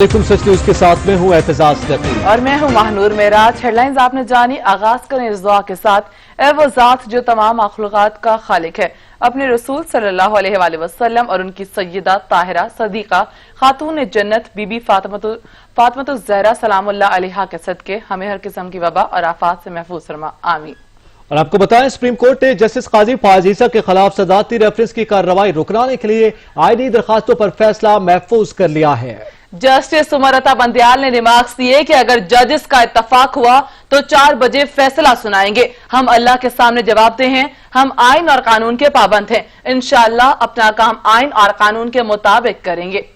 सच news के साथ में हूँ एतजाज रफी और मैं हूँ महानूर मेराज। हेडलाइंस आपने जानी। आगाज करें इस दुआ के साथ, ए वो जात जो तमाम मखलूकात का खालिक है, अपने रसूल सल्लल्लाहु अलैहि वसल्लम और उनकी सैयदा ताहिरा सदीका खातून जन्नत बीबी फातिमा ज़हरा सलामुल्लाह अलैहा के सदके हमें हर किस्म की वबा और आफात से महफूज फरमा, आमीन। और आपको बताएं, सुप्रीम कोर्ट ने जस्टिस काजी फयाज ईसा के खिलाफ सदारती रेफरेंस की कार्रवाई रुकवाने के लिए आईनी दरखास्तों पर फैसला महफूज कर लिया है। जस्टिस उमरता बंदयाल ने रिमार्क्स दिए कि अगर जजेस का इत्तफाक हुआ तो 4 बजे फैसला सुनाएंगे। हम अल्लाह के सामने जवाबदेह हैं, हम आइन और कानून के पाबंद हैं, इंशाअल्लाह अपना काम आइन और कानून के मुताबिक करेंगे।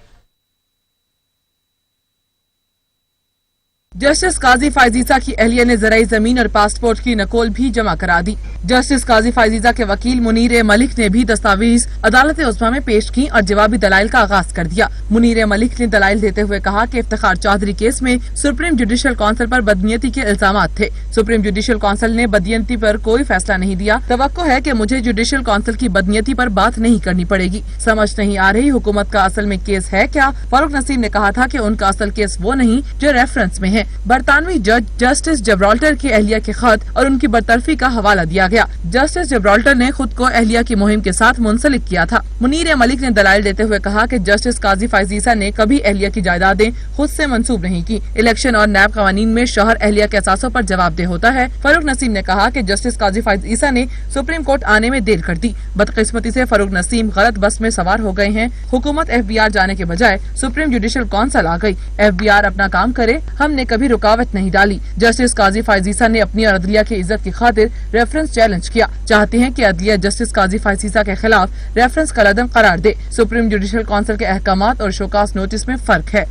जस्टिस काजी फयाज ईसा की अहलिया ने ज़राई जमीन और पासपोर्ट की नकल भी जमा करा दी। जस्टिस काजी फयाज ईसा के वकील मुनीर मलिक ने भी दस्तावेज अदालत उस्मा में पेश की और जवाबी दलाइल का आगाज कर दिया। मुनीर मलिक ने दलाइल देते हुए कहा कि इफ्तिखार चौधरी केस में सुप्रीम जुडिशल काउंसिल पर बदनीयती के इल्जामात थे। सुप्रीम जुडिशल काउंसिल ने बदनीयती पर कोई फैसला नहीं दिया। तवक्को है कि मुझे जुडिशल काउंसिल की बदनीयती पर बात नहीं करनी पड़ेगी। समझ नहीं आ रही हुकूमत का असल में केस है क्या। फारूक नसीम ने कहा था कि उनका असल केस वो नहीं जो रेफरेंस में है। बरतानवी जज जस्टिस जबराल्टर की अहलिया के खत और उनकी बरतरफी का हवाला दिया गया। जस्टिस जबराल्टर ने खुद को अहलिया की मुहिम के साथ मुंसलिक किया था। मुनीर मलिक ने दलाइल देते हुए कहा कि जस्टिस काजी फयाज ईसा ने कभी अहलिया की जायदादें खुद से मंसूब नहीं की। इलेक्शन और नैब कवानीन में शौहर अहलिया के असासों पर जवाबदेह होता है। फारूक नसीम ने कहा कि जस्टिस काजी फयाज ईसा ने सुप्रीम कोर्ट आने में देर कर दी। बदकिस्मती से फारूक नसीम गलत बस में सवार हो गए हैं। हुकूमत FBR जाने के बजाय सुप्रीम जुडिशल काउंसिल आ गई। FBR अपना काम करे, हमने कभी रुकावट नहीं डाली। जस्टिस काजी फयाज ईसा ने अपनी और अदलिया की इज्जत की खातिर रेफरेंस चैलेंज किया। चाहते हैं कि अदलिया जस्टिस काजी फयाज ईसा के खिलाफ रेफरेंस कलअदम करार दे। सुप्रीम जुडिशल काउंसिल के अहकामात और शोकास नोटिस में फर्क है।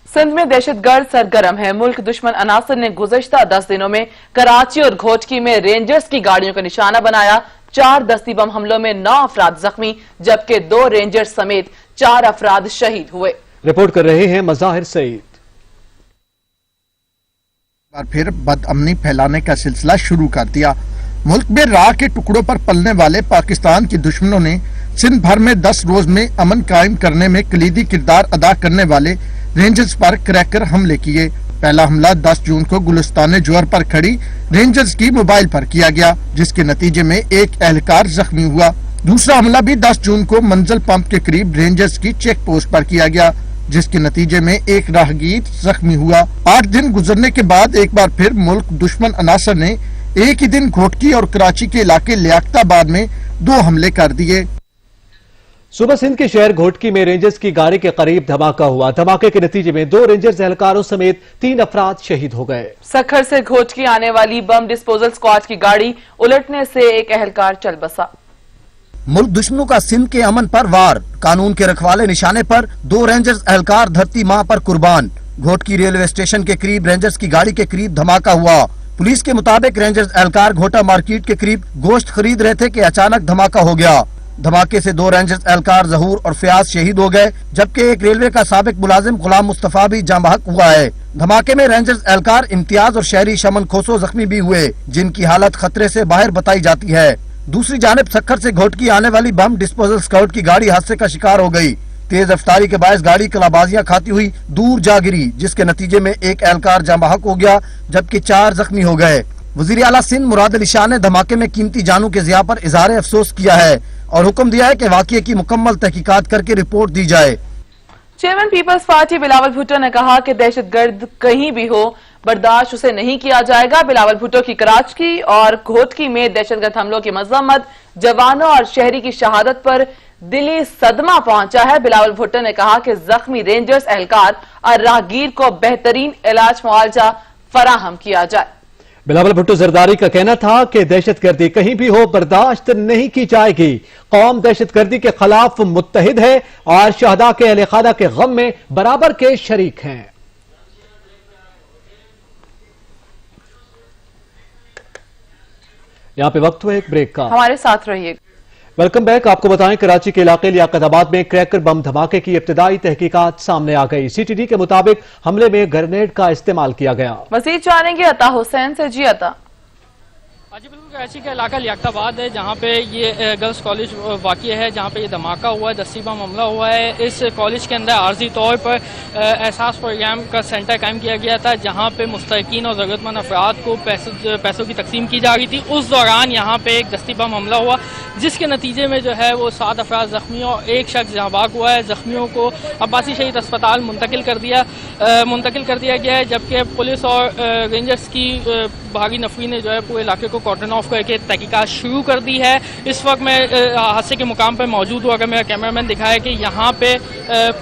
सिंध में दहशतगर्द सरगर्म है। मुल्क दुश्मन अनासर ने गुज़श्ता 10 दिनों में कराची और घोटकी में रेंजर्स की गाड़ियों का निशाना बनाया। 4 दस्ती बम हमलों में 9 अफराद जख्मी जबकि 2 रेंजर्स समेत 4 अफराद शहीद हुए। रिपोर्ट कर रहे हैं मज़ाहिर सईद। फिर बदअमनी फैलाने का सिलसिला शुरू कर दिया। मुल्क में राह के टुकड़ों पर पलने वाले पाकिस्तान के दुश्मनों ने सिंध भर में 10 रोज में अमन कायम करने में कलीदी किरदार अदा करने वाले रेंजर्स पर क्रैकर हमले किए। पहला हमला 10 जून को गुलिस्तान जोहर पर खड़ी रेंजर्स की मोबाइल पर किया गया, जिसके नतीजे में एक एहलकार जख्मी हुआ। दूसरा हमला भी 10 जून को मंजिल पंप के करीब रेंजर्स की चेक पोस्ट पर किया गया, जिसके नतीजे में एक राहगीर जख्मी हुआ। 8 दिन गुजरने के बाद एक बार फिर मुल्क दुश्मन अनासर ने एक ही दिन घोटकी और कराची के इलाके लियाकताबाद में 2 हमले कर दिए। सुबह सिंध के शहर घोटकी में रेंजर्स की गाड़ी के करीब धमाका हुआ। धमाके के नतीजे में 2 रेंजर्स एहलकारों समेत 3 अफराद शहीद हो गए। सखर से घोटकी आने वाली बम डिस्पोजल स्क्वाड की गाड़ी उलटने से एक एहलकार चल बसा। मुल्क दुश्मनों का सिंध के अमन पर वार, कानून के रखवाले निशाने पर 2 रेंजर्स एहलकार धरती मां पर कुर्बान। घोटकी रेलवे स्टेशन के करीब रेंजर्स की गाड़ी के करीब धमाका हुआ। पुलिस के मुताबिक रेंजर्स एहलकार घोटा मार्केट के करीब गोश्त खरीद रहे थे कि अचानक धमाका हो गया। धमाके से 2 रेंजर्स एहलकार जहूर और फयाज शहीद हो गए, जबकि एक रेलवे का साबिक मुलाजिम गुलाम मुस्तफा भी जाँ बहक हुआ है। धमाके में रेंजर्स एहलकार इम्तियाज और शहरी शमन खोसो जख्मी भी हुए, जिनकी हालत खतरे से बाहर बताई जाती है। दूसरी जानिब सखर से घोटकी आने वाली बम डिस्पोजल स्क्वाड की गाड़ी हादसे का शिकार हो गई। तेज रफ्तारी के बायस गाड़ी कलाबाजियां खाती हुई दूर जा गिरी, जिसके नतीजे में एक एहलकार जाँ बहक हो गया, जबकि 4 जख्मी हो गए। वजीर आला सिंध मुराद अली शाह ने धमाके में कीमती जानों के ज़िया पर इज़हार अफसोस किया है और हुक्म दिया है कि वाक़ये की मुकम्मल तहकीकात करके रिपोर्ट दी जाए। Chairman peoples party Bilawal Bhutto ने कहा कि दहशतगर्द कहीं भी हो बर्दाश्त उसे नहीं किया जाएगा। बिलावल भुट्टो की कराची और घोटकी में दहशतगर्द हमलों की मजम्मत, जवानों और शहरी की शहादत पर दिली सदमा पहुंचा है। बिलावल भुट्टो ने कहा कि जख्मी रेंजर्स एहलकार और राहगीर को बेहतरीन इलाज मुआवजा फराहम किया जाए। बिलावल भुट्टो जरदारी का कहना था कि दहशतगर्दी कहीं भी हो बर्दाश्त नहीं की जाएगी। कौम दहशतगर्दी के खिलाफ मुत्तहिद है और शहदा के अहले खाना के गम में बराबर के शरीक हैं। यहाँ पे वक्त हुआ एक ब्रेक का, हमारे साथ रहिए। Welcome back. आपको बताएं, कराची के इलाके लियाकताबाद में क्रैकर बम धमाके की इब्तिदाई तहकीकात सामने आ गई। CTD के मुताबिक हमले में ग्रेनेड का इस्तेमाल किया गया। मजीद जानेंगे अता हुसैन से। जी अता। जी बिल्कुल, कराची का इलाका लियाकताबाद है जहाँ पे ये गर्ल्स कॉलेज वाक़ है, जहाँ पे ये धमाका हुआ है, दस्ती बम हमला हुआ है। इस कॉलेज के अंदर आर्जी तौर पर एहसास प्रोग्राम का सेंटर कायम किया गया था, जहाँ पे मुस्तहिकीन और ज़रूरतमंद अफराद को पैसों की तकसीम की जा रही थी। उस दौरान यहाँ पे एक दस्ती बम हमला हुआ, जिसके नतीजे में जो है वो 7 अफराद ज़ख्मी और एक शख्स जहाँ बाग हुआ है। ज़ख्मियों को अब्बासी शहीद अस्पताल मुंतकिल कर दिया गया है, जबकि पुलिस और रेंजर्स की भारी नफरी ने जो है पूरे इलाके को कॉर्डन ऑफ करके तहकीकात शुरू कर दी है। इस वक्त मैं हादसे के मुकाम पर मौजूद हूँ। अगर मेरा कैमरामैन दिखाया कि यहाँ पे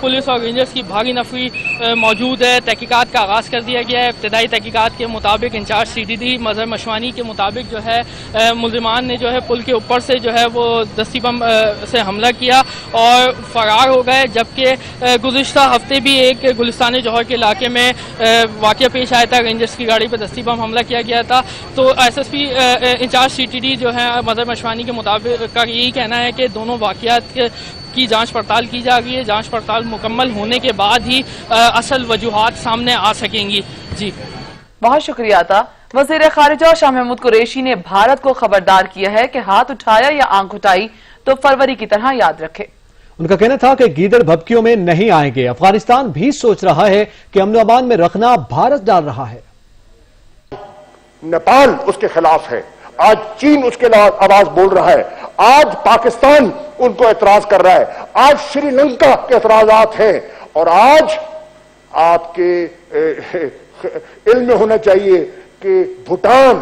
पुलिस और रेंजर्स की भारी नफरी मौजूद है। तहकीकात का आगाज़ कर दिया गया है। इब्तदाई तहकीकात के मुताबिक इंचार्ज CDD मजहर मशवानी के मुताबिक जो है मुलजिमान ने जो है पुल के ऊपर से जो है वो दस्ती बम से हमला किया और फरार हो गए। जबकि गुज़िश्ता हफ्ते भी एक गुलिस्तान जौहर के इलाके में वाक़या पेश आया था, रेंजर्स की गाड़ी पर दस्ती बम हमला किया गया था। तो SSP इंचार्ज CTD जो है मजहर मशवानी के मुताबिक का यही कहना है कि दोनों वाक़यात की जांच पड़ताल की जा रही है। जांच पड़ताल मुकम्मल होने के बाद ही असल वजूहात सामने आ सकेंगी। जी बहुत शुक्रिया था। वज़ीर खारिजा शाह महमूद कुरैशी ने भारत को खबरदार किया है कि हाथ उठाया या आंख उठाई तो फरवरी की तरह याद रखे। उनका कहना था कि गीदड़ भभकियों में नहीं आएंगे। अफगानिस्तान भी सोच रहा है कि अमन अमान में रखना भारत डाल रहा है। नेपाल उसके खिलाफ है, आज चीन उसके आवाज बोल रहा है, आज पाकिस्तान उनको एतराज कर रहा है, आज श्रीलंका के एतराजात हैं और आज आपके इल्म में होना चाहिए कि भूटान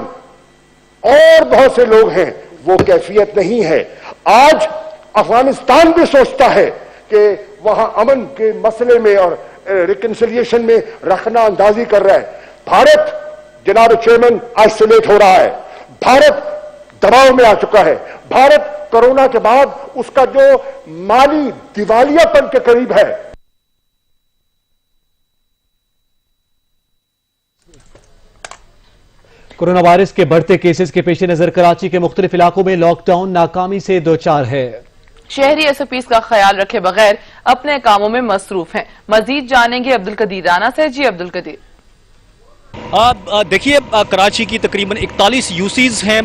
और बहुत से लोग हैं, वो कैफियत नहीं है। आज अफगानिस्तान भी सोचता है कि वहां अमन के मसले में और रिकंसिलिएशन में रखना अंदाजी कर रहा है। भारत जनाब चेयरमैन आइसोलेट हो रहा है, भारत दबाव में आ चुका है। भारत कोरोना के बाद उसका जो माली दिवालियापन के करीब है। कोरोना वायरस के बढ़ते केसेस के पेश नजर कराची के मुख्तलिफ इलाकों में लॉकडाउन नाकामी से दो चार है। शहरी SOPs का ख्याल रखे बगैर अपने कामों में मसरूफ हैं। मजीद जानेंगे अब्दुल कदीर राना से। जी अब्दुल कदीर। देखिए, कराची की तकरीबन 41 UCs हैं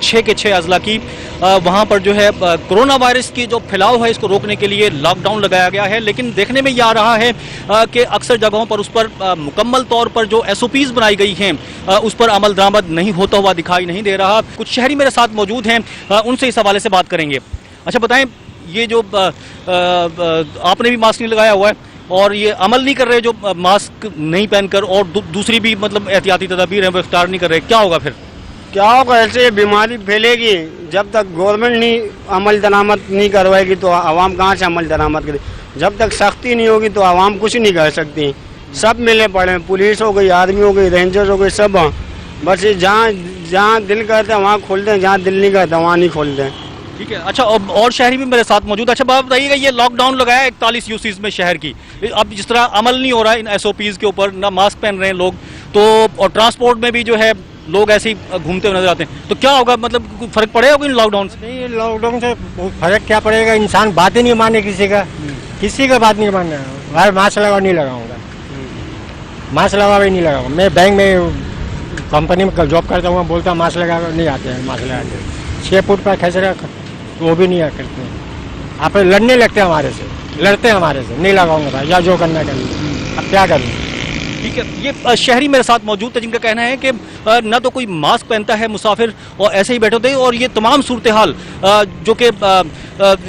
6 के 6 अजला की। वहाँ पर जो है कोरोना वायरस की जो फैलाव है इसको रोकने के लिए लॉकडाउन लगाया गया है, लेकिन देखने में यह आ रहा है कि अक्सर जगहों पर उस पर मुकम्मल तौर पर जो SOPs बनाई गई हैं उस पर अमल दरामद नहीं होता हुआ दिखाई नहीं दे रहा। कुछ शहरी मेरे साथ मौजूद हैं, उनसे इस हवाले से बात करेंगे। अच्छा बताएं, ये जो आपने भी मास्क नहीं लगाया हुआ है और ये अमल नहीं कर रहे, जो मास्क नहीं पहनकर और दूसरी भी मतलब एहतियाती तदाबीर हैं वो इख्तियार नहीं कर रहे, क्या होगा फिर? क्या होगा? ऐसे बीमारी फैलेगी। जब तक गवर्नमेंट नहीं अमल दरामद नहीं करवाएगी तो आवाम कहाँ से अमल दरामद करे? जब तक सख्ती नहीं होगी तो आवाम कुछ नहीं कर सकती। सब मिले पड़े हैं, पुलिस हो गई, आर्मी हो गई, रेंजर्स हो गई, सब। बस जहाँ दिल करता है वहाँ खोलते हैं, जहाँ दिल नहीं करता वहाँ नहीं खोलते हैं। ठीक है। अच्छा, और शहरी भी मेरे साथ मौजूद। अच्छा बात बताइएगा, ये लॉकडाउन लगाया 41 UCs में शहर की, अब जिस तरह अमल नहीं हो रहा है इन SOPs के ऊपर, ना मास्क पहन रहे हैं लोग, तो और ट्रांसपोर्ट में भी जो है लोग ऐसे ही घूमते हुए नजर आते हैं, तो क्या होगा? मतलब कोई फर्क पड़ेगा इन लॉकडाउन से? नहीं, लॉकडाउन से फर्क क्या पड़ेगा? इंसान बात ही नहीं माने किसी का बात नहीं मानना। भाई मास्क लगाओ, नहीं लगाऊंगा, मास्क लगाओ, नहीं लगाऊंगा। मैं बैंक में कंपनी में जॉब करता हूँ, बोलता हूँ मास्क लगा, नहीं आते हैं मास्क लगाते। 6 फुट पर खस रहा वो भी नहीं करते हैं। आप लड़ने लगते हैं हमारे से, लड़ते हैं हमारे से, नहीं लगाऊंगा भाई, या जो करना करिए, अब क्या करूँ? ठीक है। ये शहरी मेरे साथ मौजूद है जिनका कहना है कि न तो कोई मास्क पहनता है मुसाफिर और ऐसे ही बैठे होते हैं, और ये तमाम सूरत हाल जो कि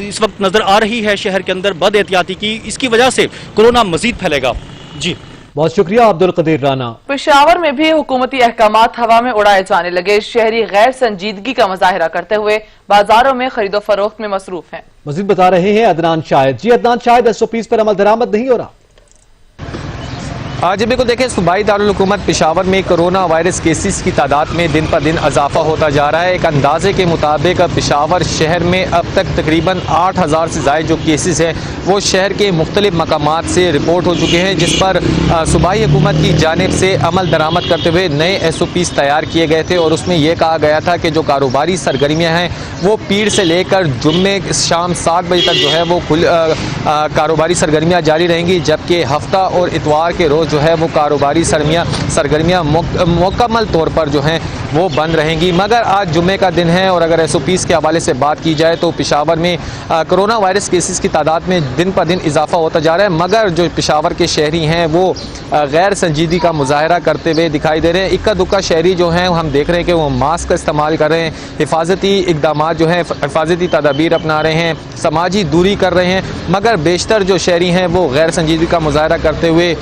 इस वक्त नजर आ रही है शहर के अंदर बद एहतियाती की, इसकी वजह से कोरोना मजीद फैलेगा। जी बहुत शुक्रिया अब्दुल कदीर राना। पेशावर में भी हुकूमती अहकामात हवा में उड़ाए जाने लगे। शहरी गैर संजीदगी का मुजाहिरा करते हुए बाजारों में खरीदो फरोख्त में मसरूफ हैं। मजीद बता रहे हैं अदनान शाहिद। जी अदनान शाहिद, SOPs पर अमल दरामद नहीं हो रहा। जी बिल्कुल, देखिए सूबाई दारुल हुकूमत पेशावर में कोरोना वायरस केसेस की तादाद में दिन पर दिन इजाफा होता जा रहा है। एक अंदाजे के मुताबिक पेशावर शहर में अब तक तकरीबन 8000 से ज़ायद जो केसेस हैं वो शहर के मुख्तलिफ मकामात से रिपोर्ट हो चुके हैं, जिस पर सूबाई हुकूमत की जानिब से अमल दरामद करते हुए नए SOPs तैयार किए गए थे, और उसमें यह कहा गया था कि जो कारोबारी सरगर्मियाँ हैं वो पीर से लेकर जुम्मे शाम 7 बजे तक जो है वो कारोबारी सरगर्मियाँ जारी रहेंगी, जबकि हफ्ता और इतवार के रोज़ جو ہے وہ کاروباری سرگرمیاں مکمل طور پر جو ہیں وہ بند رہیں گی. مگر آج جمعے کا دن ہے اور اگر SOPs کے حوالے سے بات کی جائے تو پشاور میں کرونا وائرس کیسز کی تعداد میں دن پر دن اضافہ ہوتا جا رہا ہے. مگر جو پشاور کے شہری ہیں وہ غیر سنجیدگی کا مظاہرہ کرتے ہوئے دکھائی دے رہے ہیں. اکا دکا شہری جو ہیں ہم دیکھ رہے ہیں کہ وہ ماسک کا استعمال کر رہے ہیں, حفاظتی اقدامات جو ہیں, حفاظتی تدابیر اپنا رہے ہیں, سماجی دوری کر رہے ہیں. مگر بیشتر جو شہری ہیں وہ غیر سنجیدگی کا مظاہرہ کرتے ہوئے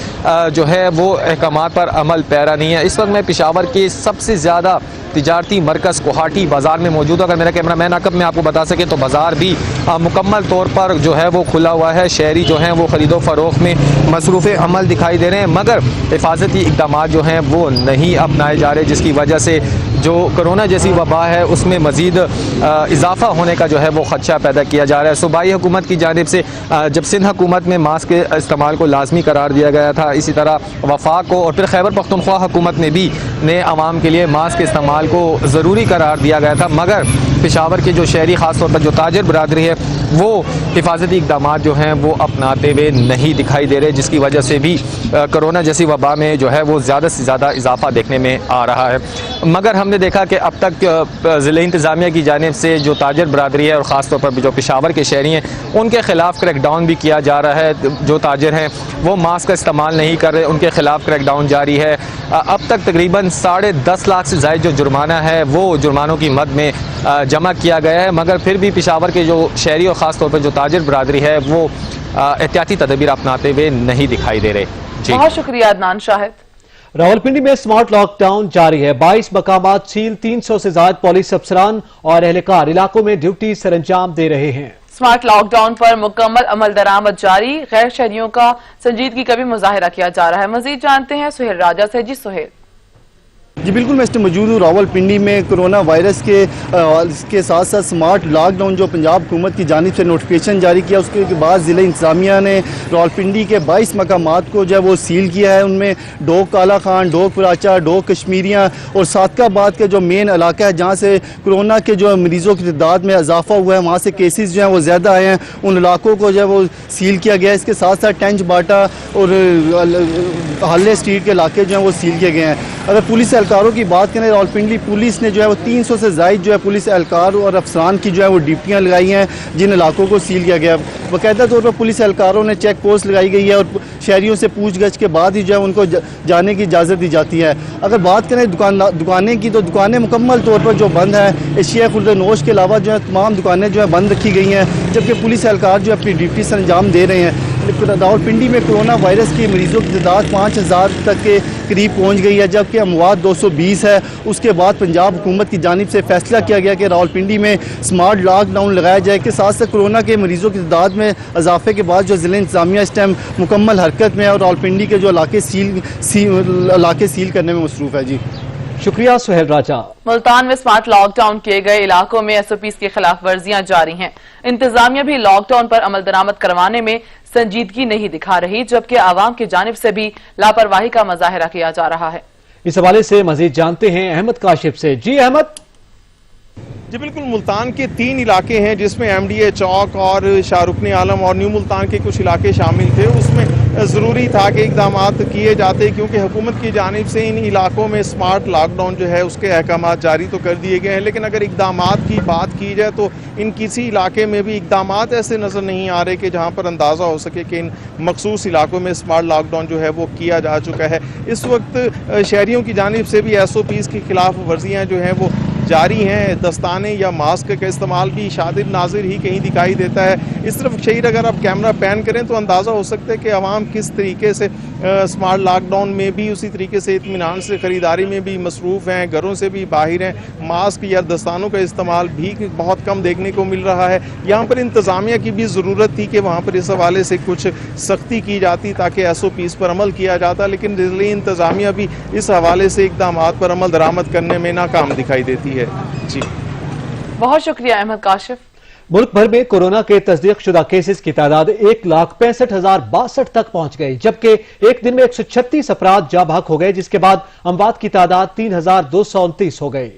جو ہے وہ احکامات پر عمل پیرا نہیں ہے. اس وقت میں پشاور کے سب سے زیادہ تجارتی مرکز کوہاٹی بازار میں موجود ہوں. اگر میرا کیمرہ مین عقب میں آپ کو بتا سکے تو بازار بھی مکمل طور پر جو ہے وہ کھلا ہوا ہے. شہری جو ہیں وہ خرید و فروخت میں مصروف عمل دکھائی دے رہے ہیں, مگر حفاظتی اقدامات جو ہیں وہ نہیں اپنائے جا رہے, جس کی وجہ سے جو کرونا جیسی وبا ہے اس میں مزید اضافہ ہونے کا جو ہے وہ خدشہ پیدا کیا جا رہا ہے. صوبائی حکومت کی جانب سے جب سندھ حکومت میں ماسک کے استعمال کو لازمی قرار دیا گیا تھا, اسی طرح وفاق کو اور پھر خیبر پختونخوا حکومت نے بھی نئے عوام کے لیے ماسک کے استعمال کو ضروری قرار دیا گیا تھا. مگر پشاور کے جو شہری, خاص طور پر جو تاجر برادری ہے, وہ حفاظتی اقدامات جو ہیں وہ اپناتے ہوئے نہیں دکھائی دے رہے, جس کی وجہ سے بھی کرونا جیسی وبا میں جو ہے وہ زیادہ سے زیادہ اضافہ دیکھنے میں آ رہا ہے. مگر ہم نے دیکھا کہ اب تک ضلع انتظامیہ کی جانب سے جو تاجر برادری ہے اور خاص طور پر جو پشاور کے شہری ہیں ان کے خلاف کریک ڈاؤن بھی کیا جا رہا ہے. جو تاجر ہیں وہ ماسک کا استعمال نہیں کر رہے, ان کے خلاف کریک ڈاؤن جاری ہے. اب تک تقریباً 10.5 لاکھ سے زائد جو جرمانہ ہے وہ جرمانوں کی مد میں جمع کیا گیا ہے. مگر پھر بھی پشاور کے جو شہری اور خاص طور پر جو تاجر برادری ہے وہ احتیاطی تدابیر اپناتے ہوئے نہیں دکھائی دے رہے. جی بہت شکریہ عدنان شاہد. راولپنڈی میں سمارٹ لاک ڈاؤن جاری ہے. 22 مقامات سیل, 300 سے زائد پولیس افسران اور اہلکار علاقوں میں ڈیوٹی سر انجام دے رہے ہیں. سمارٹ لاک ڈاؤن پر مکمل عمل درآمد جاری, غیر شہریوں کا سنجیدگی کا بھی مظاہرہ کیا جا رہا ہے. مزید جانتے ہیں سہیل راجہ سے. جی سہیل. جی بالکل, میں اس میں موجود ہوں راولپنڈی میں. کرونا وائرس کے ساتھ ساتھ سمارٹ لاک ڈاؤن جو پنجاب حکومت کی جانب سے نوٹیفیکیشن جاری کیا, اس کے بعد ضلع انتظامیہ نے راولپنڈی کے 22 مقامات کو جو ہے وہ سیل کیا ہے. ان میں ڈوک کالا خان, ڈوک پراچا, ڈوک کشمیریاں اور صادقہ آباد کا جو مین علاقہ ہے جہاں سے کرونا کے جو مریضوں کی تعداد میں اضافہ ہوا ہے, وہاں سے کیسز جو ہیں وہ زیادہ آئے ہیں, ان علاقوں کو جو ہے وہ سیل کیا گیا ہے. اس کے ساتھ ساتھ ٹینچ باٹا اور حلے اسٹریٹ کے علاقے جو ہیں وہ سیل کیے گئے ہیں. اگر پولیس اہلکاروں کی بات کریں, راولپنڈی پولیس نے جو ہے وہ 300 سے زائد جو ہے پولیس اہلکار اور افسران کی جو ہے وہ ڈیوٹیاں لگائی ہیں جن علاقوں کو سیل کیا گیا. باقاعدہ طور پر پولیس اہلکاروں نے چیک پوسٹ لگائی گئی ہے اور شہریوں سے پوچھ گچھ کے بعد ہی جو ہے ان کو جانے کی اجازت دی جاتی ہے. اگر بات کریں دکانیں کی, تو دکانیں مکمل طور پر جو بند ہیں, اشیاء خورد نوش کے علاوہ جو ہے تمام دکانیں جو ہے بند رکھی گئی ہیں, جبکہ پولیس اہلکار جو اپنی ڈیوٹی سر انجام دے رہے ہیں. راولپنڈی میں کرونا وائرس کی مریضوں کی تعداد 5000 تک کے قریب پہنچ گئی ہے, جبکہ اموات 220 ہے. اس کے بعد پنجاب حکومت کی جانب سے فیصلہ کیا گیا کہ راولپنڈی میں سمارٹ لاک ڈاؤن لگایا جائے. کے ساتھ ساتھ کرونا کے مریضوں کی تعداد میں اضافے کے بعد جو ضلع انتظامیہ اس ٹائم مکمل حرکت میں ہے اور راولپنڈی کے جو علاقے سیل کرنے میں مصروف ہے. جی شکریہ سہیل راجہ. ملتان میں سمارٹ لاک ڈاؤن کیے گئے علاقوں میں SOPs کی خلاف ورزیاں جاری ہیں. انتظامیہ بھی لاک ڈاؤن پر عمل درآمد کروانے میں سنجیدگی نہیں دکھا رہی, جبکہ عوام کی جانب سے بھی لاپرواہی کا مظاہرہ کیا جا رہا ہے. اس حوالے سے مزید جانتے ہیں احمد کاشف سے. جی احمد. جی بالکل, ملتان کے 3 علاقے ہیں جس میں MDA چوک اور شاہ رکن عالم اور نیو ملتان کے کچھ علاقے شامل تھے. اس میں ضروری تھا کہ اقدامات کیے جاتے کیونکہ حکومت کی جانب سے ان علاقوں میں سمارٹ لاک ڈاؤن جو ہے اس کے احکامات جاری تو کر دیے گئے ہیں, لیکن اگر اقدامات کی بات کی جائے تو ان کسی علاقے میں بھی اقدامات ایسے نظر نہیں آ رہے کہ جہاں پر اندازہ ہو سکے کہ ان مخصوص علاقوں میں سمارٹ لاک ڈاؤن جو ہے وہ کیا جا چکا ہے. اس وقت شہریوں کی جانب سے بھی SOPs کی خلاف ورزیاں جو ہیں وہ جاری ہیں. دستانے یا ماسک کا استعمال بھی شادر ناظر ہی کہیں دکھائی دیتا ہے. اس طرف شہر اگر آپ کیمرہ پین کریں تو اندازہ ہو سکتا ہے کہ عوام کس طریقے سے سمارٹ لاک ڈاؤن میں بھی اسی طریقے سے اطمینان سے خریداری میں بھی مصروف ہیں, گھروں سے بھی باہر ہیں. ماسک یا دستانوں کا استعمال بھی بہت کم دیکھنے کو مل رہا ہے. یہاں پر انتظامیہ کی بھی ضرورت تھی کہ وہاں پر اس حوالے سے کچھ سختی کی جاتی تاکہ SOPs پر عمل کیا جاتا, لیکن ضلع انتظامیہ بھی اس حوالے سے اقدامات پر عمل درآمد کرنے میں ناکام دکھائی دیتی ہے. جی بہت شکریہ احمد کاشف. ملک بھر میں کورونا کے تصدیق شدہ کیسز کی تعداد 1,65,062 تک پہنچ گئی, جبکہ ایک دن میں 136 افراد جاں بحق ہو گئے, جس کے بعد اموات کی تعداد 3,229 ہو گئی.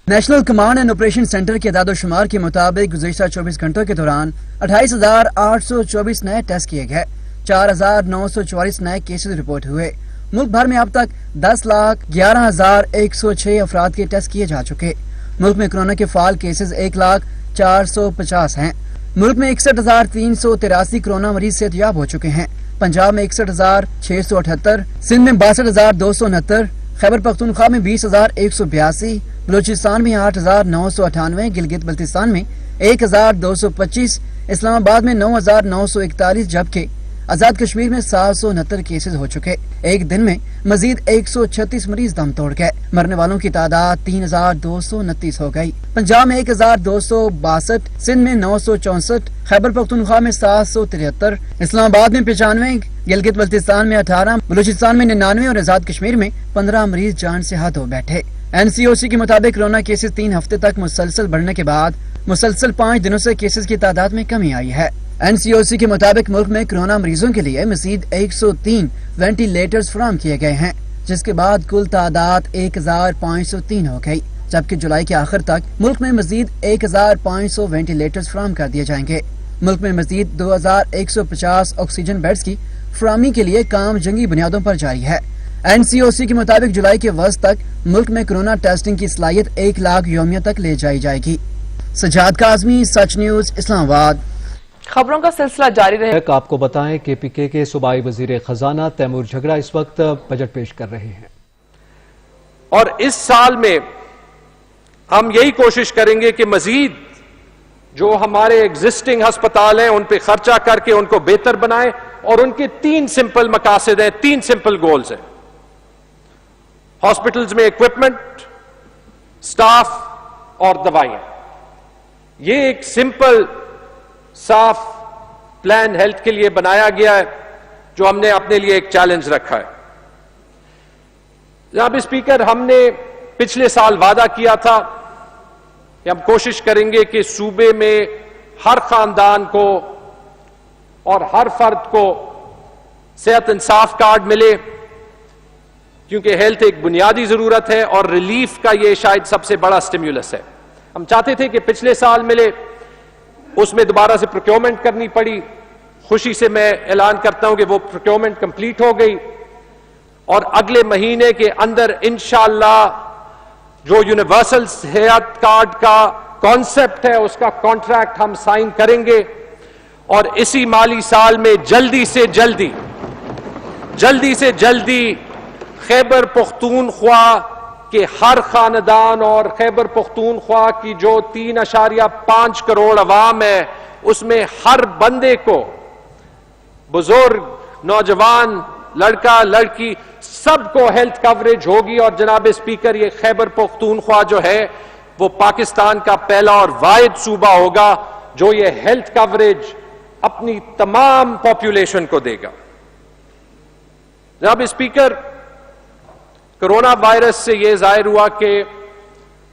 National command and operation centre کے اعداد و شمار کے مطابق گزشتہ 24 گھنٹوں کے دوران 28,824 نئے ٹیسٹ کیے گئے, 4,944 نئے کیسز رپورٹ ہوئے मुल्क भर में अब तक 10,11,106 अफराद के टेस्ट किए जा चुके। मुल्क में कोरोना के फाल केसेस 1,04,50 हैं। मुल्क में 61,383 कोरोना मरीज सेहतयाब हो चुके हैं। पंजाब में 61,678, सिंध में 62,269, खैबर पख्तूनख्वा में 20,182, बलूचिस्तान में 8,998, गिलगित बल्तिस्तान में 1,225, इस्लामाबाद में 9,941, जबकि आजाद कश्मीर में 769 केसेस हो चुके। एक दिन में मजीद 136 मरीज दम तोड़ गए। मरने वालों की तादाद 3,229 हो गई। पंजाब में 1,262, सिंध में 964, खैबर पख्तूनख्वा में 773, इस्लामाबाद में 95, गिलगित बल्तिस्तान में 18, बलूचिस्तान में 99 और आजाद कश्मीर में 15 मरीज जान से हाथ धो बैठे। NCOC के मुताबिक कोरोना केसेस 3 हफ्ते तक मुसलसल बढ़ने के बाद मुसलसल 5 दिनों से केसेस की तादाद में कमी आई है। NCOC के मुताबिक मुल्क में कोरोना मरीजों के लिए मजीद 103 वेंटिलेटर्स फराहम किए गए हैं, जिसके बाद कुल तादाद 1,503 हो गई, जबकि जुलाई के आखिर तक मुल्क में मजीद 1,500 वेंटिलेटर्स फराहम कर दिए जाएंगे। मुल्क में मजीद 2,150 ऑक्सीजन बेड्स की फराहमी के लिए काम जंगी बुनियादों पर जारी है। NCOC के मुताबिक जुलाई के वस्त तक मुल्क में कोरोना टेस्टिंग की सलाहियत 1 लाख यौमिया तक ले जाई जाएगी। सजाद काज़मी, सच न्यूज, इस्लामाबाद। खबरों का सिलसिला जारी रहे। आपको बताएं कि PK के सूबाई वजीर खजाना तैमूर झगड़ा इस वक्त बजट पेश कर रहे हैं और इस साल में हम यही कोशिश करेंगे कि मजीद जो हमारे एग्जिस्टिंग अस्पताल हैं उन पे खर्चा करके उनको बेहतर बनाएं और उनके 3 सिंपल मकासद हैं, 3 सिंपल गोल्स हैं। हॉस्पिटल्स में इक्विपमेंट, स्टाफ और दवाइयां। ये एक सिंपल साफ प्लान हेल्थ के लिए बनाया गया है जो हमने अपने लिए एक चैलेंज रखा है। जनाब स्पीकर, हमने पिछले साल वादा किया था कि हम कोशिश करेंगे कि सूबे में हर खानदान को और हर फर्द को सेहत इंसाफ कार्ड मिले, क्योंकि हेल्थ एक बुनियादी जरूरत है और रिलीफ का ये शायद सबसे बड़ा स्टिम्युलस है। हम चाहते थे कि पिछले साल मिले, उसमें दोबारा से प्रोक्योरमेंट करनी पड़ी। खुशी से मैं ऐलान करता हूं कि वो प्रोक्योरमेंट कंप्लीट हो गई और अगले महीने के अंदर इंशाअल्लाह जो यूनिवर्सल सेहत कार्ड का कॉन्सेप्ट है उसका कॉन्ट्रैक्ट हम साइन करेंगे और इसी माली साल में जल्दी से जल्दी खैबर पख्तूनख्वा कि हर खानदान और खैबर पख्तूनख्वा की जो 3.5 करोड़ अवाम है उसमें हर बंदे को, बुजुर्ग, नौजवान, लड़का लड़की, सबको हेल्थ कवरेज होगी। और जनाब स्पीकर, ये खैबर पख्तूनख्वा जो है वो पाकिस्तान का पहला और वाहिद सूबा होगा जो ये हेल्थ कवरेज अपनी तमाम पॉपुलेशन को देगा। जनाब स्पीकर, कोरोना वायरस से यह जाहिर हुआ कि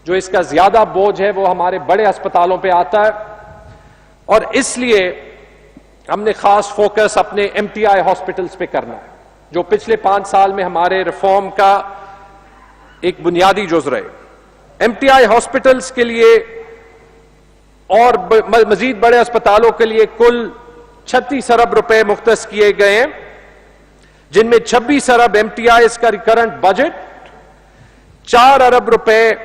जो इसका ज्यादा बोझ है वो हमारे बड़े अस्पतालों पे आता है और इसलिए हमने खास फोकस अपने MTI हॉस्पिटल्स पे करना है, जो पिछले 5 साल में हमारे रिफॉर्म का एक बुनियादी जुज़ रहे। MTI हॉस्पिटल्स के लिए और मजीद बड़े अस्पतालों के लिए कुल 36 अरब रुपए मुख्तस किए गए हैं, जिनमें 26 अरब MTIs का रिकरेंट बजट, 4 अरब रुपए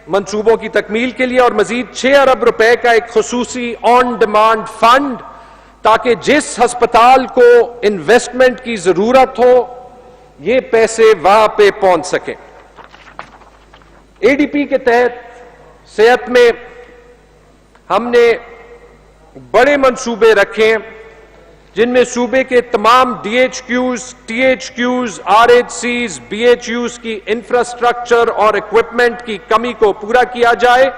मंसूबों की तकमील के लिए और मजीद 6 अरब रुपए का एक खुसूसी ऑन डिमांड फंड, ताकि जिस अस्पताल को इन्वेस्टमेंट की जरूरत हो ये पैसे वहां पे पहुंच सके। ADP के तहत सेहत में हमने बड़े मंसूबे रखे हैं, जिनमें सूबे के तमाम DHQs, THQs, RHCs, BHUs की इंफ्रास्ट्रक्चर और इक्विपमेंट की कमी को पूरा किया जाए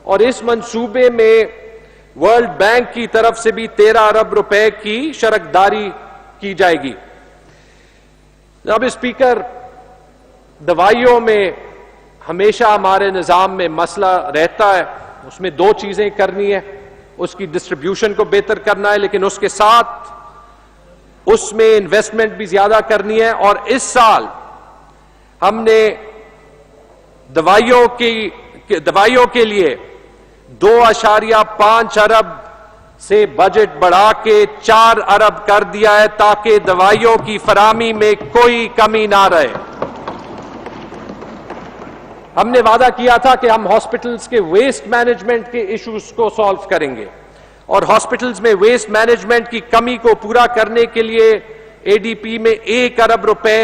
और इस मंसूबे में वर्ल्ड बैंक की तरफ से भी 13 अरब रुपए की शरकदारी की जाएगी। जनाब स्पीकर, दवाइयों में हमेशा हमारे निजाम में मसला रहता है, उसमें 2 चीजें करनी है, उसकी डिस्ट्रीब्यूशन को बेहतर करना है, लेकिन उसके साथ उसमें इन्वेस्टमेंट भी ज्यादा करनी है। और इस साल हमने दवाइयों के लिए 2.5 अरब سے بجٹ بڑھا کے 4 ارب کر دیا ہے تاکہ دوائیوں کی فراہمی میں کوئی کمی نہ رہے. ہم نے وعدہ کیا تھا کہ ہم ہاسپٹلز کے ویسٹ مینجمنٹ کے ایشوز کو سالو کریں گے اور ہاسپٹلز میں ویسٹ مینجمنٹ کی کمی کو پورا کرنے کے لیے اے ڈی پی میں 1 ارب روپے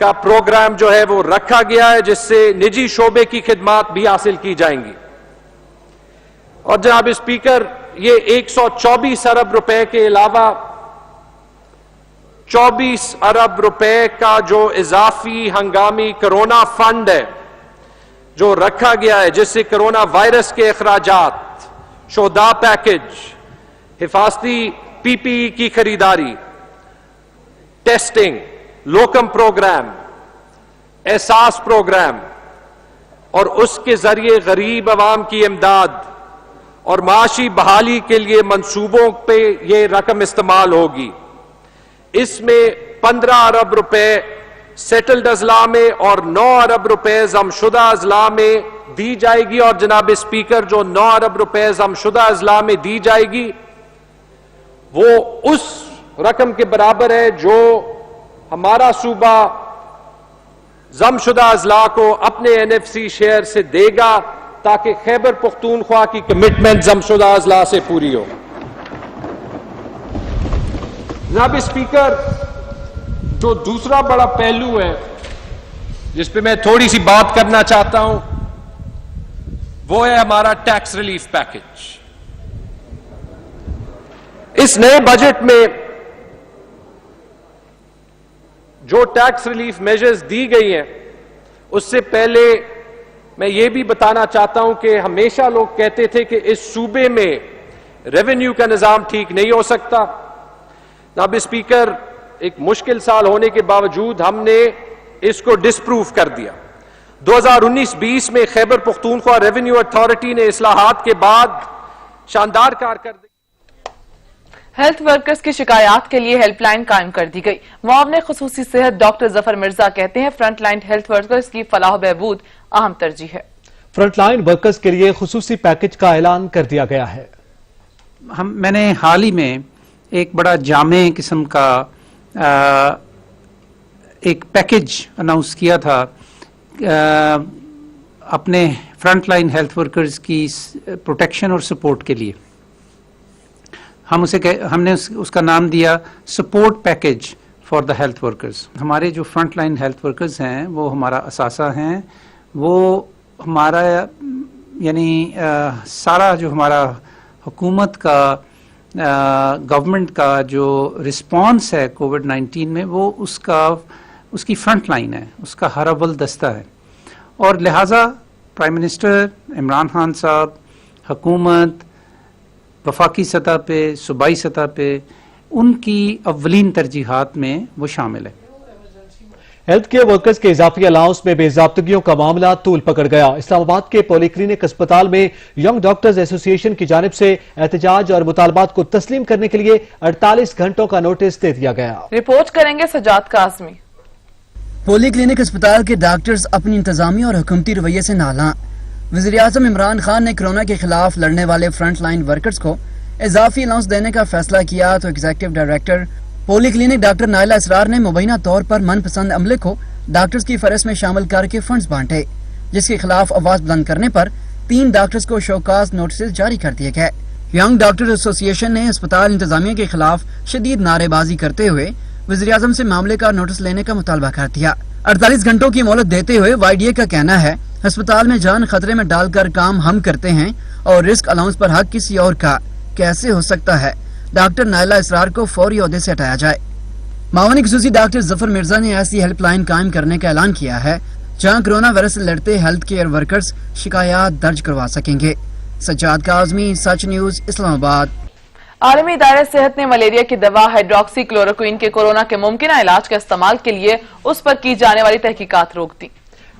کا پروگرام جو ہے وہ رکھا گیا ہے جس سے نجی شعبے کی خدمات بھی حاصل کی جائیں گی. اور جناب اسپیکر یہ 124 ارب روپے کے علاوہ 24 ارب روپے کا جو اضافی ہنگامی کرونا فنڈ ہے جو رکھا گیا ہے جس سے کرونا وائرس کے اخراجات, شہداء پیکج, حفاظتی پی پی ای کی خریداری, ٹیسٹنگ, لوکم پروگرام, احساس پروگرام اور اس کے ذریعے غریب عوام کی امداد اور معاشی بحالی کے لیے منصوبوں پہ یہ رقم استعمال ہوگی. اس میں 15 ارب روپے سیٹلڈ اضلاع میں اور 9 ارب روپے ضم شدہ اضلاع میں دی جائے گی. اور جناب اسپیکر جو 9 ارب روپے ضم شدہ اضلاع میں دی جائے گی وہ اس رقم کے برابر ہے جو ہمارا صوبہ ضم شدہ اضلاع کو اپنے این ایف سی شیئر سے دے گا تاکہ خیبر پختونخوا کی کمٹمنٹ ضم شدہ اضلاع سے پوری ہو. جناب اسپیکر جو دوسرا بڑا پہلو ہے جس پہ میں تھوڑی سی بات کرنا چاہتا ہوں وہ ہے ہمارا ٹیکس ریلیف پیکج. اس نئے بجٹ میں جو ٹیکس ریلیف میجرز دی گئی ہیں اس سے پہلے میں یہ بھی بتانا چاہتا ہوں کہ ہمیشہ لوگ کہتے تھے کہ اس صوبے میں ریونیو کا نظام ٹھیک نہیں ہو سکتا. جناب اسپیکر ایک مشکل سال ہونے کے باوجود ہم نے اس کو ڈسپروف کر دیا. 2019-20 میں خیبر پختونخوا ریونیو اتھارٹی نے اصلاحات کے بعد شاندار کارکردگی. ہیلتھ ورکرز کی شکایات کے لیے ہیلپ لائن قائم کر دی گئی. معاون خصوصی صحت ڈاکٹر ظفر مرزا کہتے ہیں فرنٹ لائن ہیلتھ ورکرز کی فلاح و بہبود اہم ترجیح ہے. فرنٹ لائن ورکرز کے لیے خصوصی پیکج کا اعلان کر دیا گیا ہے. میں نے حال ہی میں ایک بڑا جامع قسم کا ایک پیکج اناؤنس کیا تھا اپنے فرنٹ لائن ہیلتھ ورکرز کی پروٹیکشن اور سپورٹ کے لیے. ہم نے اس کا نام دیا support package for the health workers. ہمارے جو فرنٹ لائن ہیلتھ ورکرز ہیں وہ ہمارا اثاثہ ہیں. وہ ہمارا یعنی سارا جو ہمارا حکومت کا گورنمنٹ کا جو رسپانس ہے کووڈ-19 میں وہ اس کی فرنٹ لائن ہے, اس کا ہر اول دستہ ہے. اور لہٰذا پرائم منسٹر عمران خان صاحب, حکومت وفاقی سطح پہ, صوبائی سطح پہ ان کی اولین ترجیحات میں وہ شامل ہے. ہیلتھ کیئر ورکرز کے اضافی الاؤنس میں بے ضابطگیوں کا معاملہ طول پکڑ گیا. اسلام آباد کے پولی کلینک اسپتال میں ینگ ڈاکٹرز ایسوسی ایشن کی جانب سے احتجاج اور مطالبات کو تسلیم کرنے کے لیے 48 گھنٹوں کا نوٹس دے دیا گیا. رپورٹ کریں گے سجاد کاظمی. پولی کلینک اسپتال کے ڈاکٹرز اپنی انتظامیہ اور حکومتی رویے سے نالاں. وزیراعظم عمران خان نے کرونا کے خلاف لڑنے والے فرنٹ لائن ورکرز کو اضافی الاؤنس دینے کا فیصلہ کیا تو ایگزیکٹو ڈائریکٹر پولی کلینک ڈاکٹر نائلہ اسرار نے مبینہ طور پر من پسند عملے کو ڈاکٹرز کی فہرست میں شامل کر کے فنڈز بانٹے, جس کے خلاف آواز بلند کرنے پر 3 ڈاکٹرز کو شوکاز نوٹسز جاری کر دیے گئے. ینگ ڈاکٹرز ایسوسی ایشن نے اسپتال انتظامیہ کے خلاف شدید نعرے بازی کرتے ہوئے وزیراعظم سے معاملے کا نوٹس لینے کا مطالبہ کر دیا. 48 گھنٹوں کی مہلت دیتے ہوئے وائی ڈی اے کا کہنا ہے ہسپتال میں جان خطرے میں ڈال کر کام ہم کرتے ہیں اور رسک الاؤنس پر حق کسی اور کا کیسے ہو سکتا ہے. ڈاکٹر نائلہ اسرار کو فوری عہدے سے ہٹایا جائے. معاون خصوصی ڈاکٹر ظفر مرزا نے ایسی ہیلپ لائن قائم کرنے کا اعلان کیا ہے جہاں کرونا وائرس سے لڑتے ہیلتھ کیئر ورکرز شکایات درج کروا سکیں گے. سجاد کاظمی, سچ نیوز, اسلام آباد. عالمی ادارہ صحت نے ملیریا کی دوا ہائیڈروکسی کلوروکوئین کے کورونا کے ممکنہ علاج کے استعمال کے لیے اس پر کی جانے والی تحقیقات روک دی.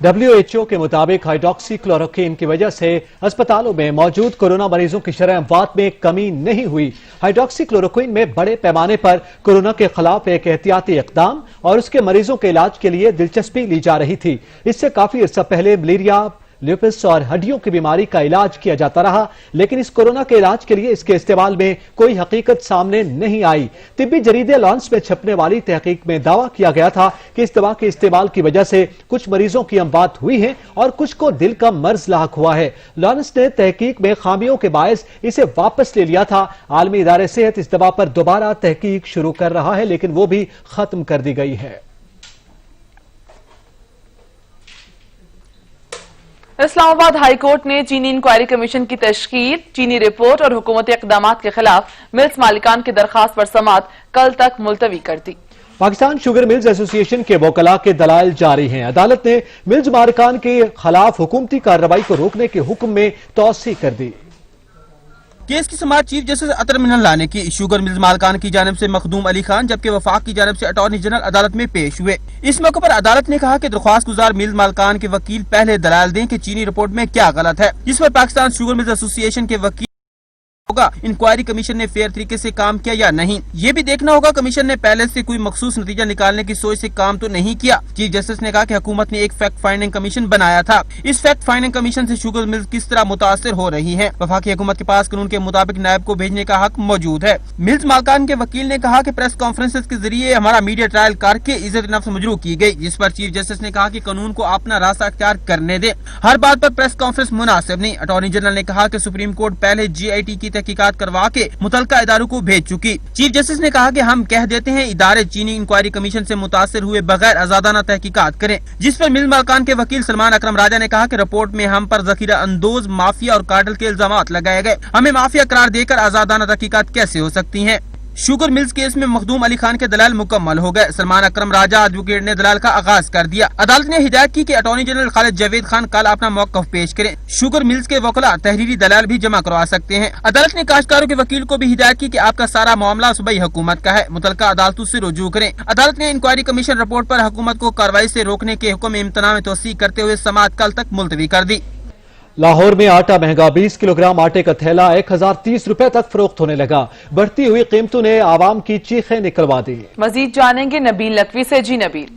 WHO کے مطابق ہائیڈروکسی کلوروکوئین کی وجہ سے اسپتالوں میں موجود کورونا مریضوں کی شرح اموات میں کمی نہیں ہوئی. ہائیڈروکسی کلوروکوئین میں بڑے پیمانے پر کورونا کے خلاف ایک احتیاطی اقدام اور اس کے مریضوں کے علاج کے لیے دلچسپی لی جا رہی تھی. اس سے کافی عرصہ پہلے ملیریا ल्यूपिस और हड्डियों की बीमारी का इलाज किया जाता रहा, लेकिन इस कोरोना के इलाज के लिए इसके इस्तेमाल में कोई हकीकत सामने नहीं आई। तिब्बी जरीदे लॉन्स में छपने वाली तहकीक में दावा किया गया था कि इस दवा के इस्तेमाल की वजह से कुछ मरीजों की अमवात हुई है और कुछ को दिल का मर्ज लाक हुआ है। लॉन्स ने तहकीक में खामियों के बायस इसे वापस ले लिया था। आलमी इदारे सेहत इस दवा पर दोबारा तहकीक शुरू कर रहा है, लेकिन वो भी खत्म कर दी गई है। इस्लामाबाद हाई कोर्ट ने चीनी इंक्वायरी कमीशन की तश्कील, चीनी रिपोर्ट और हुकूमती इक़दामात के खिलाफ मिल्स मालिकान की दरखास्त पर समाअत कल तक मुलतवी कर दी। पाकिस्तान शुगर मिल्स एसोसिएशन के वकला के दलाइल जारी हैं। अदालत ने मिल्स मालिकान के खिलाफ हुकूमती कार्रवाई को रोकने के हुक्म में तौसीह कर दी। केस की समाअत चीफ जस्टिस अतर मिनल लाने की शुगर मिल्स मालिकान की जानिब से मखदूम अली खान जबकि वफाक की जानिब से अटॉर्नी जनरल अदालत में पेश हुए। इस मौके पर अदालत ने कहा कि दरख्वास्त गुजार मिल्स मालिकान के वकील पहले दलाल दें कि चीनी रिपोर्ट में क्या गलत है, जिस पर पाकिस्तान शुगर मिल्स एसोसिएशन के वकील होगा इंक्वायरी कमीशन ने फेयर तरीके से काम किया या नहीं। ये भी देखना होगा कमीशन ने पहले से कोई मखसूस नतीजा निकालने की सोच से काम तो नहीं किया। चीफ जस्टिस ने कहा कि हुकूमत ने एक फैक्ट फाइंडिंग कमीशन बनाया था। इस फैक्ट फाइंडिंग कमीशन से शुगर मिल्स किस तरह मुतासर हो रही है। वफाकी हुकूमत के पास कानून के मुताबिक नायब को भेजने का हक मौजूद है। मिल्स मालिकान के वकील ने कहा कि प्रेस कॉन्फ्रेंस के जरिए हमारा मीडिया ट्रायल करके इज्जत नफ्स मजरू की गई, जिस पर चीफ जस्टिस ने कहा कि कानून को अपना रास्ता अख्तियार करने दे, हर बात पर प्रेस कॉन्फ्रेंस मुनासिब नहीं। अटॉर्नी जनरल ने कहा कि सुप्रीम कोर्ट पहले GIT की तहकीकात करवा के मुतलका इदारों को भेज चुकी। चीफ जस्टिस ने कहा कि हम कह देते हैं इदारे चीनी इंक्वायरी कमीशन से मुतासिर हुए बगैर आजादाना तहकीकात करें, जिस पर मिल मालिकान के वकील सलमान अकरम राजा ने कहा कि रिपोर्ट में हम पर जखीरा अंदोज, माफिया और कार्टेल के इल्जामात लगाए गए। हमें माफिया करार देकर आजादाना तहकीकात कैसे हो सकती हैं। शुगर मिल्स केस में मखदूम अली खान के दलाल मुकम्मल हो गए। सलमान अकरम राजा एडवोकेट ने दलाल का आगाज कर दिया। अदालत ने हिदायत की कि अटॉर्नी जनरल खालिद जावेद खान कल अपना मौक़िफ़ पेश करें। शुगर मिल्स के वकला तहरीरी दलाल भी जमा करवा सकते हैं। अदालत ने काश्तकारों के वकील को भी हिदायत की कि आपका सारा मामला सूबाई हुकूमत का है, मुतलका अदालतों से रुजू करें। अदालत ने इंक्वायरी कमीशन रिपोर्ट पर हुकूमत को कार्रवाई से रोकने के हुक्म इम्तना में तोसी करते हुए समाअत कल तक मुलतवी कर दी। लाहौर में आटा महंगा, 20 किलोग्राम आटे का थैला 1030 रुपए तक फरोख्त होने लगा। बढ़ती हुई कीमतों ने आवाम की चीखें निकलवा दी। मजीद जानेंगे नबील नकवी से। जी नबील।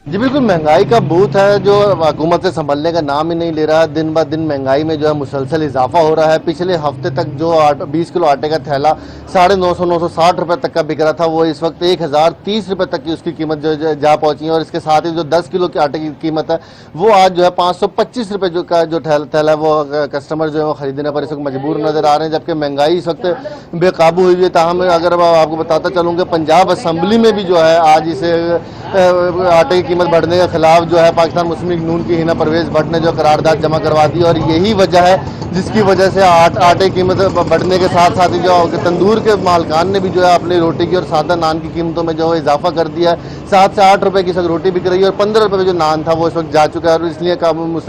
जी बिल्कुल, महंगाई का बूथ है जो हुकूमत से संभलने का नाम ही नहीं ले रहा है। दिन ब दिन महंगाई में जो है मुसलसल इजाफा हो रहा है। पिछले हफ्ते तक जो 20 किलो आटे का थैला 950 960 रुपए तक का बिक रहा था, वो इस वक्त 1030 रुपए तक की उसकी कीमत जो जा पहुंची है। और इसके साथ ही जो 10 किलो के आटे की कीमत है वो आज जो है 525 रुपए जो का जो थैला है वो कस्टमर जो है वो खरीदने पर इस वक्त मजबूर नजर आ रहे हैं। जबकि महंगाई इस वक्त बेकाबू हुई है। ताहम अगर आपको बताता चलूँ कि पंजाब असम्बली में भी जो है आज इसे आटे की कीमत बढ़ने के खिलाफ जो है पाकिस्तान मुस्लिम लीग नून की हिना परवेज भट्ट ने जो करारदाद जमा करवा दी। और यही वजह है जिसकी वजह से आटे की कीमत बढ़ने के साथ साथ ही जो तंदूर के मालकान ने भी जो है अपनी रोटी की और सादा नान की कीमतों में जो है इजाफा कर दिया है। 7 से 8 रुपए की इस वक्त रोटी बिक रही है और 15 रुपए जो नान था वो इस वक्त जा चुका है। और इसलिए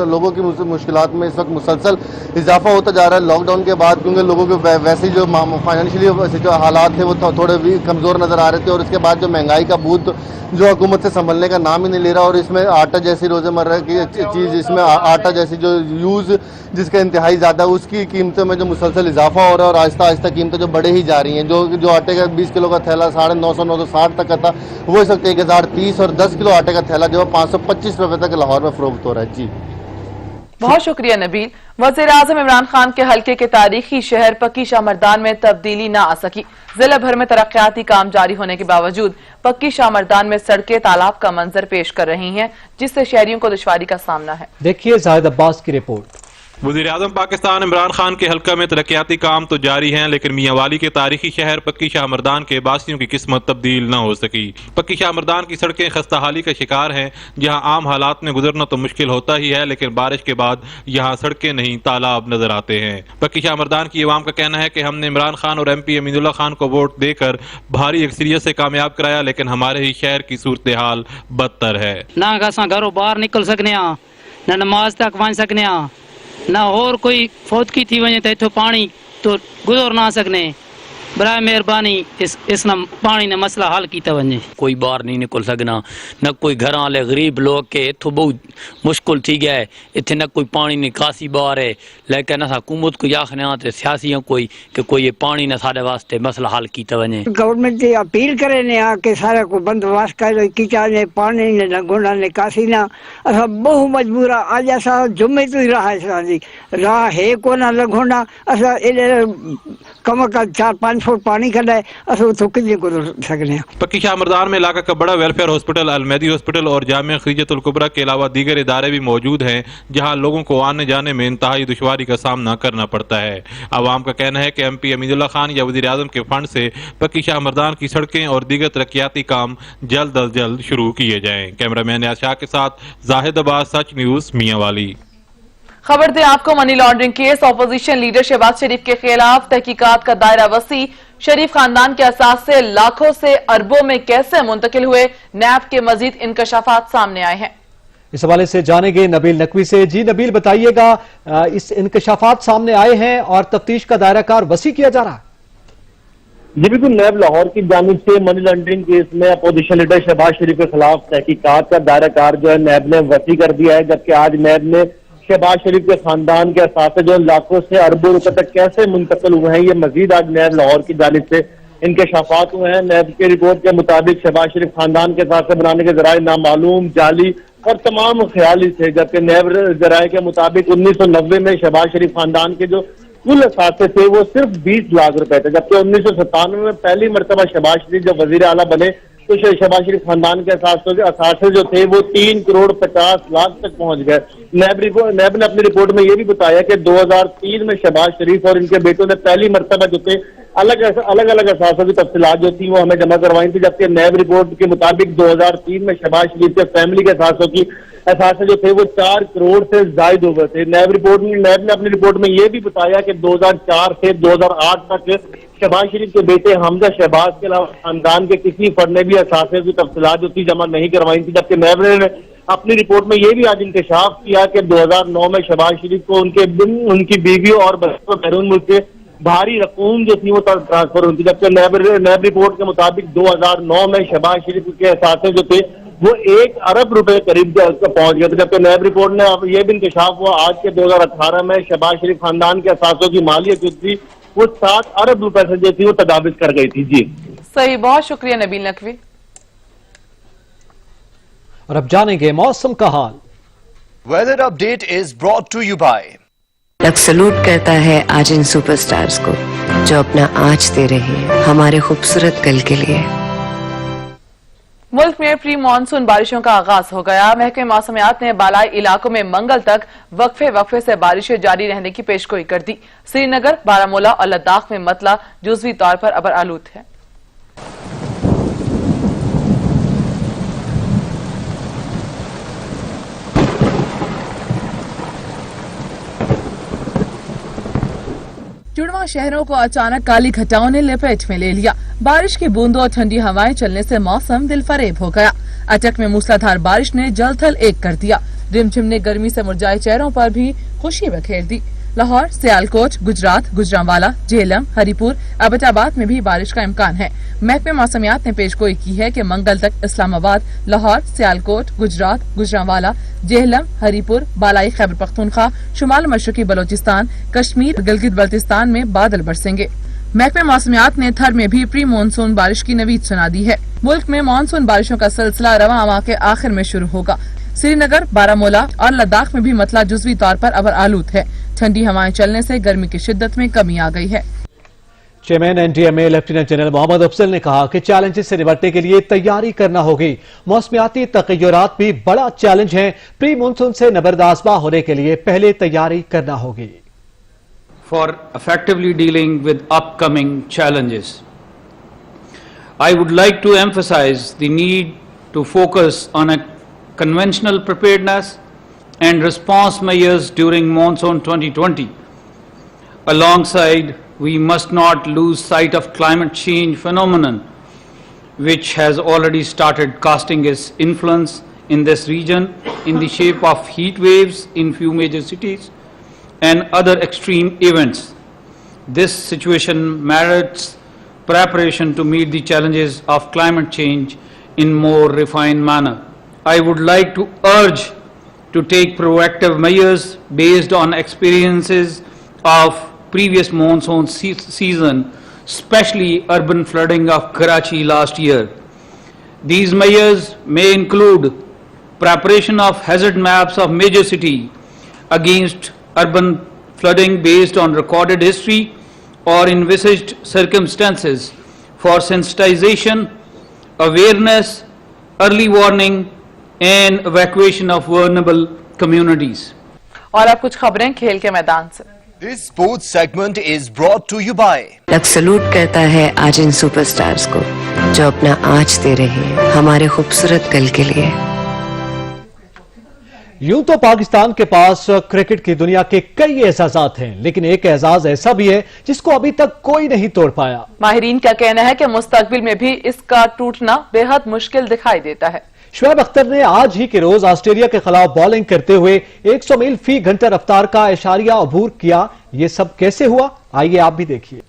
लोगों की मुश्किलात में इस वक्त मुसलसल इजाफा होता जा रहा है लॉकडाउन के बाद, क्योंकि लोगों के वैसे जो फाइनेंशियली जो हालात थे वो थोड़े भी कमज़ोर नज़र आ रहे थे। और इसके बाद जो महंगाई का बूथ जो हुकूमत से संभलने का नाम ही नहीं ले रहा। और इसमें आटा जैसी रोज़मर्रा की चीज़, इसमें आटा जैसी जो यूज़ जिसका इंतहाई ज़्यादा, उसकी कीमतों में जो मुसलसल इजाफा हो रहा है और आहिस्ता आहिस्ता कीमतें जो बढ़े ही जा रही हैं। जो आटे का 20 किलो का थैला 950 960 तक का था वो इस वक्त 1030 और 10 किलो आटे का थैला जो है 525 रुपए तक लाहौर में फरोख्त हो रहा है। जी बहुत शुक्रिया नबील। वज़ीर-ए-आज़म इमरान खान के हल्के के तारीखी शहर पक्की शामर्दान में तब्दीली न आ सकी। जिला भर में तरक्याती काम जारी होने के बावजूद पक्की शामर्दान में सड़कें तालाब का मंजर पेश कर रही हैं, जिससे शहरियों को दुश्वारी का सामना है। देखिए जाहिद अब्बास की रिपोर्ट। वज़ीर-ए-आज़म पाकिस्तान इमरान खान के हल्का में तरक्याती काम तो जारी हैं, लेकिन मियांवाली के तारीखी शहर पक्की शाहमर्दान के बासियों की किस्मत तब्दील न हो सकी। पक्की शाहमर्दान की सड़कें खस्ताहाली का शिकार हैं, जहां आम हालात में गुजरना तो मुश्किल होता ही है, लेकिन बारिश के बाद यहां सड़कें नहीं तालाब नजर आते हैं। पक्की शाहमर्दान की अवाम का कहना है कि हमने इमरान खान और MP अमीनुल्लाह खान को वोट देकर भारी अक्सरियत से कामयाब कराया, लेकिन हमारे ही शहर की सूरत हाल बदतर है। ना असां घरों बाहर निकल सकने, ना नमाज तक वञ सकने, ना और कोई फौतगी थी वञे तो इथों पानी तो गुजर ना सकने। برائے مہربانی اس نہ پانی نے مسئلہ حل کیتا ونجے. کوئی باہر نہیں نکل سکنا نہ کوئی گھر والے غریب لوگ کے اتو بہت مشکل تھی گیا ہے اتنے نہ کوئی پانی نکاسی باہر ہے لیکن اصا حکومت کو آخنے تے سیاسیوں کوئی کہ کوئی یہ پانی نہ سارے واسطے مسئلہ حل کیتا ونجے. گورنمنٹ سے اپیل کرے نے کہ سارا کو بندوبست کر کیچا نے پانی نے لگونا نکاسی نہ اصا بہو مجبور آج اصا جمعے تو ہی راہ ہے کو نہ لگونا اصا کم کا 4-5 فٹ پانی کھڑا ہے اصا تو کتنے کو سکنے. پکی شاہ مردان میں علاقہ کا بڑا ویلفیئر ہاسپٹل المہدی ہاسپٹل اور جامعہ خدیجۃ الکبریٰ کے علاوہ دیگر ادارے بھی موجود ہیں جہاں لوگوں کو آنے جانے میں انتہائی دشواری کا سامنا کرنا پڑتا ہے. عوام کا کہنا ہے کہ ایم پی امین اللہ خان یا وزیر اعظم کے فنڈ سے پکی شاہ مردان کی سڑکیں اور دیگر ترقیاتی کام جلد از جلد شروع کیے جائیں. کیمرہ مین نیاز شاہ کے ساتھ زاہد عباس، سچ نیوز، میاں والی. خبر دیں آپ کو money laundering case opposition leader Shahbaz Sharif کے خلاف تحقیقات کا دائرہ وسیع. شریف خاندان کے اثاثے لاکھوں سے اربوں میں کیسے منتقل ہوئے، نیب کے مزید انکشافات سامنے آئے ہیں. اس حوالے سے جانیں گے نبیل نقوی سے. جی نبیل، بتائیے گا اس انکشافات سامنے آئے ہیں اور تفتیش کا دائرہ کار وسیع کیا جا رہا ہے. جی بالکل، نیب لاہور کی جانب سے منی لانڈرنگ کیس میں اپوزیشن لیڈر شہباز شریف کے خلاف تحقیقات کا دائرہ کار جو ہے نیب نے وسیع کر دیا ہے، جبکہ آج نیب نے شہباز شریف کے خاندان کے اثاثے جو لاکھوں سے اربوں روپے تک کیسے منتقل ہوئے ہیں، یہ مزید آج نیب لاہور کی جانب سے انکشافات ہوئے ہیں. نیب کی رپورٹ کے مطابق شہباز شریف خاندان کے اثاثے بنانے کے ذرائع نامعلوم، جعلی اور تمام خیالی تھے، جبکہ نیب ذرائع کے مطابق 1990 میں شہباز شریف خاندان کے جو کل اثاثے تھے وہ صرف 20 لاکھ روپے تھے، جبکہ 1997 میں پہلی مرتبہ شہباز شریف جب وزیر اعلیٰ بنے تو شہباز شریف خاندان کے اثاثے جو تھے وہ 3 کروڑ 50 لاکھ تک پہنچ گئے. نیب نے اپنی رپورٹ میں یہ بھی بتایا کہ 2003 میں شہباز شریف اور ان کے بیٹوں نے پہلی مرتبہ جو تھے الگ الگ اثاثوں کی تفصیلات جو تھی وہ ہمیں جمع کروائی تھی، جبکہ نیب رپورٹ کے مطابق 2003 میں شہباز شریف کے فیملی کے اثاثے جو تھے وہ 4 کروڑ سے زائد ہو گئے تھے. نیب نے اپنی رپورٹ میں یہ بھی بتایا کہ 2004 سے 2008 تک شہباز شریف کے بیٹے حمزہ شہباز کے علاوہ خاندان کے کسی فرد نے بھی اثاثے کی تفصیلات جو تھی جمع نہیں کروائی تھی، جبکہ نیب نے اپنی رپورٹ میں یہ بھی آج انکشاف کیا کہ 2009 میں شہباز شریف کو ان کی بیویوں اور بچوں کو بیرون ملک سے بھاری رقوم جو تھی وہ ٹرانسفر ہوئی تھی، جبکہ نیب رپورٹ کے مطابق 2009 میں شہباز شریف کے اثاثے جو تھے وہ 1 ارب روپے قریب پہنچ گئے تھے، جبکہ نیب رپورٹ نے یہ بھی انکشاف ہوا آج کے 2018 میں شہباز شریف خاندان کے اثاثوں کی مالیت جو تھی وہ 7 ارب روپے سے جو تھی وہ تجاوز کر گئی تھی. جی صحیح، بہت شکریہ نبیل نقوی. اور اب جانیں گے موسم کا حال. Weather update is brought to you by. Salute کرتا ہے آج ان سپر سٹارز کو جو اپنا آج دے رہے ہیں ہمارے خوبصورت کل کے لیے. ملک میں پری مانسون بارشوں کا آغاز ہو گیا. محکمہ موسمیات نے بالائی علاقوں میں منگل تک وقفے سے بارشیں جاری رہنے کی پیشگوئی کر دی. سری نگر، بارہمولہ اور لداخ میں مطلع جزوی طور پر ابر آلود ہے. جڑواں شہروں کو اچانک کالی گھٹاؤں نے لپیٹ میں لے لیا. بارش کی بوندوں اور ٹھنڈی ہوائیں چلنے سے موسم دل فریب ہو گیا. اٹک میں موسلادھار بارش نے جل تھل ایک کر دیا. رمجھم نے گرمی سے مرجھائے چہروں پر بھی خوشی بکھیر دی. لاہور، سیالکوٹ، گجرات، گوجرانوالا، جہلم، ہری پور، ایبٹ آباد میں بھی بارش کا امکان ہے. محکمہ موسمیات نے پیشگوئی کی ہے کہ منگل تک اسلام آباد، لاہور، سیالکوٹ، گجرات، گوجرانوالا، جہلم، ہری پور، بالائی خیبر پختونخوا، شمال مشرقی بلوچستان، کشمیر، گلگت بلتستان میں بادل برسیں گے. محکمہ موسمیات نے تھر میں بھی پری مانسون بارش کی نوید سنا دی ہے. ملک میں مانسون بارشوں کا سلسلہ رواں ماہ کے آخر میں شروع ہوگا. سری نگر، بارہمولہ اور لداخ میں بھی مطلع جزوی طور پر ابر آلود ہے. ٹھنڈی ہوائیں چلنے سے گرمی کی شدت میں کمی آ گئی ہے. چیئرمین NDMA لیفٹیننٹ جنرل محمد افضل نے کہا کہ چیلنجز سے نمٹنے کے لیے تیاری کرنا ہوگی. موسمیاتی تغیرات بھی بڑا چیلنج ہیں. پری مانسون سے نبردآزما ہونے کے لیے پہلے تیاری کرنا ہوگی. For effectively dealing with upcoming challenges, I would like to emphasize the need to focus on a conventional preparedness and response measures during monsoon 2020. Alongside, we must not lose sight of climate change phenomenon, which has already started casting its influence in this region in the shape of heat waves in few major cities and other extreme events. This situation merits preparation to meet the challenges of climate change in more refined manner. I would like to urge to take proactive measures based on experiences of previous monsoon season, especially urban flooding of Karachi last year. These measures may include preparation of hazard maps of major city against urban flooding based on recorded history or envisaged circumstances for sensitization, awareness, early warning and evacuation of vulnerable communities. और अब कुछ खबरें खेल के मैदान से। This sports segment is brought to you by लग salute करता है आज इन सुपरस्टार्स को जो अपना आज दे रहे हैं हमारे खूबसूरत कल के लिए। यूं तो पाकिस्तान के पास क्रिकेट की दुनिया के कई एजाजात हैं, लेकिन एक एजाज ऐसा भी है जिसको अभी तक कोई नहीं तोड़ पाया। माहिरीन का कहना है कि मुस्तकबिल में भी इसका टूटना बेहद मुश्किल दिखाई देता है। शुएब अख्तर ने आज ही के रोज ऑस्ट्रेलिया के खिलाफ बॉलिंग करते हुए 100 मील फी घंटा रफ्तार का इशारिया अबूर किया। ये सब कैसे हुआ, आइए आप भी देखिए।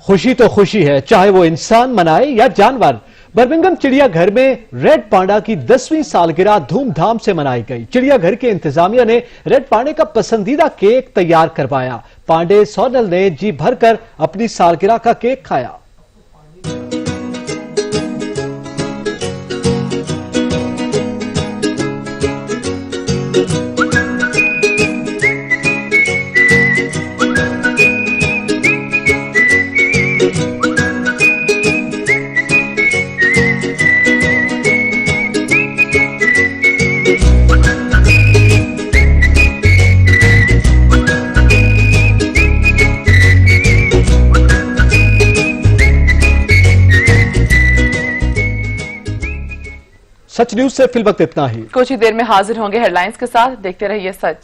खुशी तो खुशी है, चाहे वो इंसान मनाए या जानवर। बर्मिंघम चिड़ियाघर में रेड पांडा की 10वीं सालगिरह धूमधाम से मनाई गई। चिड़ियाघर के इंतजामिया ने रेड पांडे का पसंदीदा केक तैयार करवाया। पांडे सोनल ने जी भरकर अपनी सालगिरह का केक खाया। सच न्यूज से फिल वक्त इतना ही। कुछ ही देर में हाजिर होंगे हेडलाइंस के साथ। देखते रहिए सच।